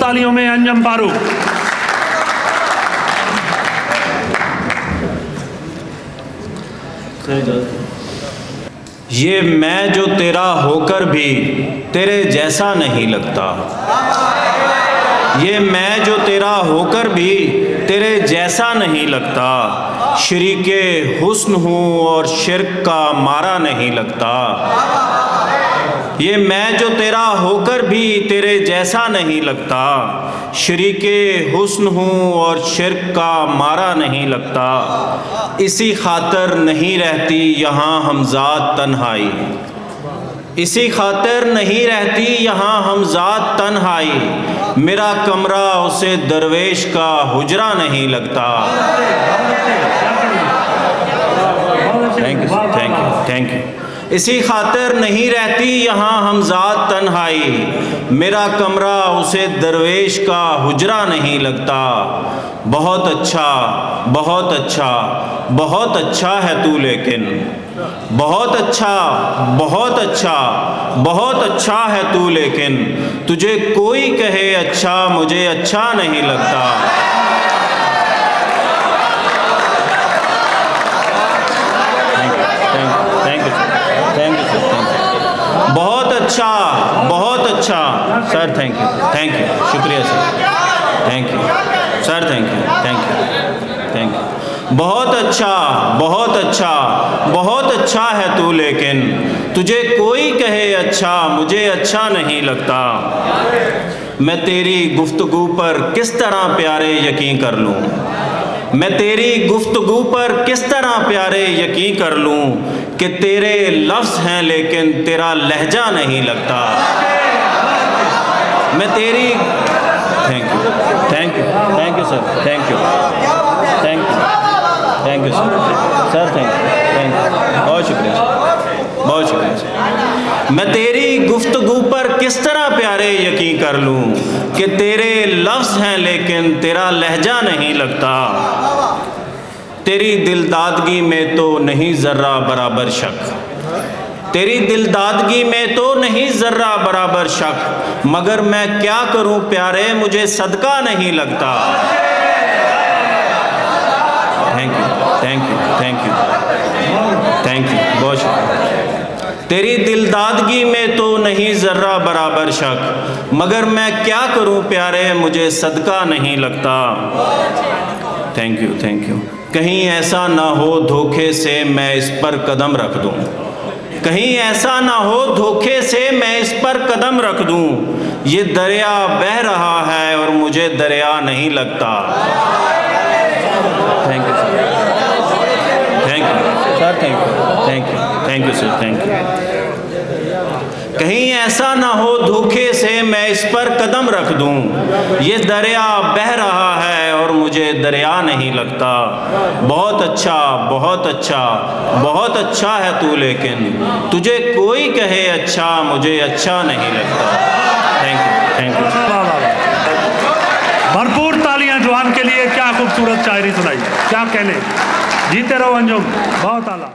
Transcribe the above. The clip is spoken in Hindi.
तालियों में अंजम फारूक। ये मैं जो तेरा होकर भी तेरे जैसा नहीं लगता, ये मैं जो तेरा होकर भी तेरे जैसा नहीं लगता, शरीके हुस्न हूँ और शिर्क का मारा नहीं लगता। ये मैं जो तेरा होकर भी तेरे जैसा नहीं लगता, शरीके हुस्न हूँ और शिर्क का मारा नहीं लगता। इसी खातिर नहीं रहती यहाँ हमज़ाद तन्हाई, इसी खातिर नहीं रहती यहाँ हमज़ाद तन्हाई, मेरा कमरा उसे दरवेश का हुजरा नहीं लगता। Thank you, thank you, thank you. इसी खातिर नहीं रहती यहाँ हमज़ाद तन्हाई, मेरा कमरा उसे दरवेश का हुजरा नहीं लगता। बहुत अच्छा, बहुत अच्छा, बहुत अच्छा है तू लेकिन, बहुत अच्छा, बहुत अच्छा, बहुत अच्छा है तू लेकिन, तुझे कोई कहे अच्छा मुझे अच्छा नहीं लगता। बहुत अच्छा, बहुत अच्छा sir, thank you, thank you, शुक्रिया sir, thank you sir, thank you, thank you, thank you. बहुत अच्छा, बहुत अच्छा, बहुत अच्छा है तू लेकिन, तुझे कोई कहे अच्छा मुझे अच्छा नहीं लगता। मैं तेरी गुफ्तगू पर किस तरह प्यारे यकीन कर लूँ, मैं तेरी गुफ्तगू पर किस तरह प्यारे यकीन कर लूँ, कि तेरे लफ्ज़ हैं लेकिन तेरा लहजा नहीं लगता। मैं तेरी, thank you, thank you, thank you sir, thank you, thank you, thank you sir, thank you, thank you, बहुत शुक्रिया सर, बहुत शुक्रिया सर। मैं तेरी गुफ्तगू पर किस तरह प्यारे यकीन कर लूँ, कि तेरे लफ्ज़ हैं लेकिन तेरा लहजा नहीं लगता। तेरी दिलदादगी में तो नहीं ज़र्रा बराबर शक, तेरी दिलदादगी में तो नहीं ज़र्रा बराबर शक, मगर मैं क्या करूं प्यारे मुझे सदका नहीं लगता। Thank you, thank you, thank you, thank you, बहुत शुक्रिया। तेरी दिलदादगी में तो नहीं ज़र्रा बराबर शक, मगर मैं क्या करूं प्यारे मुझे सदका नहीं लगता। Thank you, thank you. कहीं ऐसा ना हो धोखे से मैं इस पर कदम रख दूं, कहीं ऐसा ना हो धोखे से मैं इस पर कदम रख दूं, ये दरिया बह रहा है और मुझे दरिया नहीं लगता। Thank you sir, thank you sir, thank you, thank you, thank you sir, thank you. कहीं ऐसा ना हो धोखे से मैं इस पर कदम रख दूं, ये दरिया बह रहा है और मुझे दरिया नहीं लगता। बहुत अच्छा, बहुत अच्छा, बहुत अच्छा है तू लेकिन, तुझे कोई कहे अच्छा मुझे अच्छा नहीं लगता। Thank you, thank you. भरपूर तालियां जवान के लिए। क्या खूबसूरत शायरी सुनाई, क्या कहने। जीते रहो अंजुम, बहुत आला।